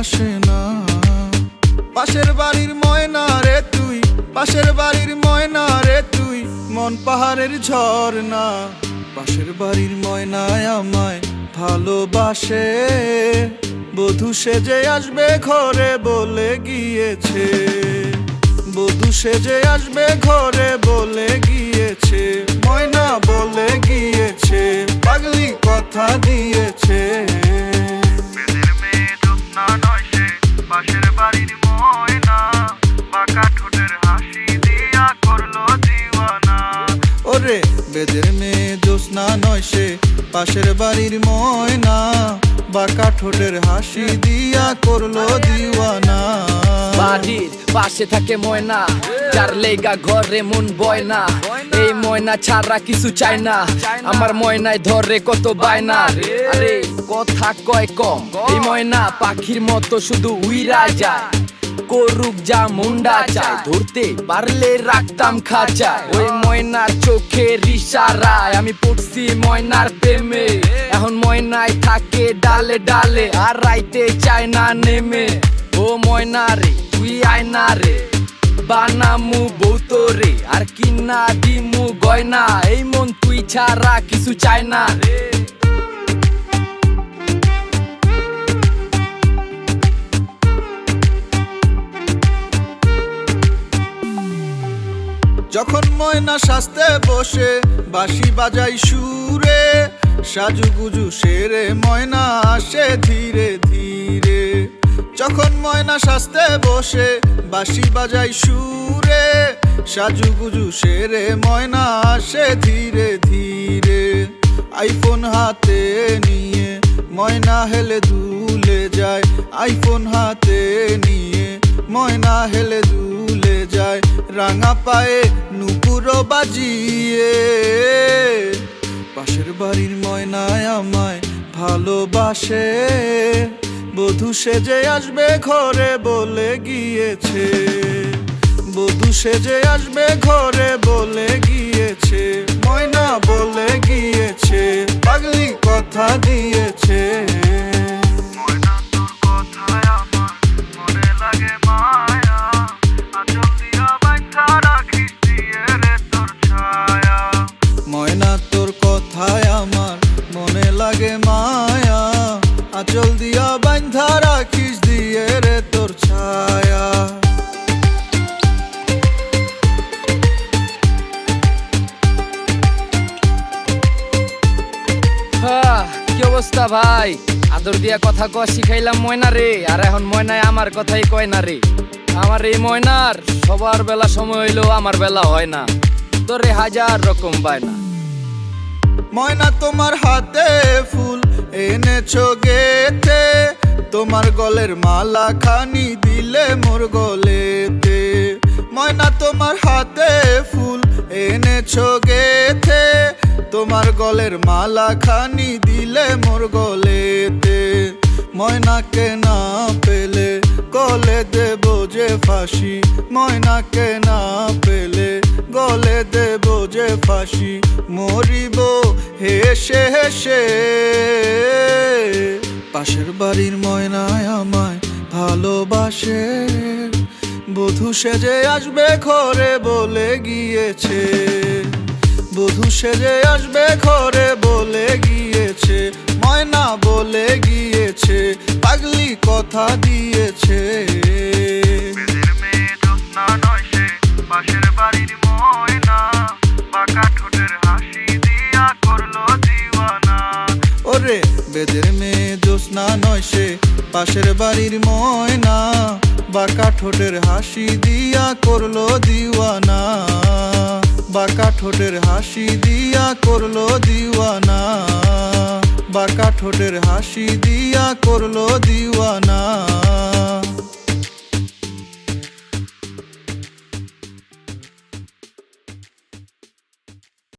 আসে না। পাশের বাড়ির ময়না রে তুই, পাশের বাড়ির ময়না রে তুই, মন পাহাড়ের ঝর্ণা। পাশের বাড়ির ময়নায় আমায় ভালোবাসে, বধূ সেজে আসবে ঘরে বলে গিয়েছে, বধূ সেজে আসবে ঘরে বলে গিয়েছে, ময়না বলে গিয়েছে, পাগলি কথা দিয়েছে। বেদের মেয়ে জ্যোৎস্না নয় সে, পাশের বাড়ির ময়না, বাঁকা ঠোঁটের হাসি দিয়া করলো দিওয়ানা। ওরে বেদের মেয়ে জ্যোৎস্না নয় সে, পাশের বাড়ির ময়না, বাঁকা ঠোঁটের হাসি দিয়া করলো দিওয়ানা। বাড়ির পাশে থাকে ময়না, যার লেগা ঘরে মন বয় না। এই ময়না ছাড়া কিছু চাই না, আমার ময়নায় ধরে কত বায়না। আরে কথা কয় কম, এই ময়না পাখির মতো শুধু উইরা যায়, করুক যা মুন্ডা চায়, ধরতে পারলে রাখতাম খাঁচা। ওই ময়নার চোখের ইশারায় আমি পড়ছি ময়নার প্রেমে, এখন ময়নায় থাকে ডালে ডালে, আর রাইতে চায় না নেমে। ও ময়না রে তুই আয়না রে, বানামু বৌতরে, আর কিনা দিমু গয়না, এই মন তুই ছাড়া কিছু চায় না রে। যখন ময়না সাজতে বসে বাঁশি বাজাই সুরে, সাজুগুজু সেরে ময়না আসে ধীরে ধীরে। যখন ময়না সাজতে বসে বাঁশি বাজাই সুরে, সাজুগুজু সেরে ময়না আসে ধীরে ধীরে। আইফোন হাতে নিয়ে ময়না হেলে দুলে যায়, আইফোন হাতে নিয়ে ময়না হেলে দুলে যায়, রাঙা পায়ে নুপুর বাজিয়ে। পাশের বাড়ির ময়নায় আমায় ভালোবাসে, বধূ সেজে আসবে ঘরে বলে গিয়েছে, বধূ সেজে আসবে ঘরে বলে গিয়েছে, ময়না বলে গিয়েছে, পাগলি কথা দিয়েছে। ময়না তোর কথায় আমার মনে লাগে মায়া, আঁচল দিয়া বাঁধা রাখিস দিয়ে রে তোর ছায়া। ময়না তোর কথায় আমার মনে লাগে মায়া, আঁচল দিয়া বাঁধা রাখিস দিয়ে রে তোর ছায়া। কি অবস্থা ভাই, আদর দিয়া কথা কয়া শিখাইলাম ময়না রে, আর এখন ময়নায় আমার কথাই কয় না রে। আমার এই ময়নার সবার বেলা সময় হইলেও আমার বেলা হয় না, তোরে হাজার রকম বায়না। ময়না তোমার হাতে ফুল এনেছো গেতে, তোমার গলের মালা খানি দিলে মোর গলেতে। ময়না তোমার হাতে ফুল এনেছো গেতে, তোমার গলের মালা খানি দিলে মোর গলেতে। ময়নাকে না পেলে গলে দেব যে ফাঁসি, ময়নাকে না পেলে গলে দেব যে ফাঁসি, মরিব হেসে হেসে। পাশের বাড়ির ময়নায় আমায় ভালোবাসে, বধূ সেজে আসবে ঘরে বলে গিয়েছে, বধূ সেজে আসবে ঘরে বলে গিয়েছে, ময়না বলে গিয়েছে, পাগলি কথা দিয়েছে। বেদের মেয়ে জ্যোৎস্না নয় সে, পাশের বাড়ির ময়না, বাঁকা ঠোঁটের হাসি দিয়া করলো দিওয়ানা। ওরে বেদের মেয়ে জ্যোৎস্না নয় সে, পাশের বাড়ির ময়না, বাঁকা ঠোঁটের হাসি দিয়া করলো দিওয়ানা, বাঁকা ঠোঁটের হাসি দিয়া করলো দিওয়ানা, বাঁকা ঠোঁটের হাসি দিয়া করলো দিওয়ানা।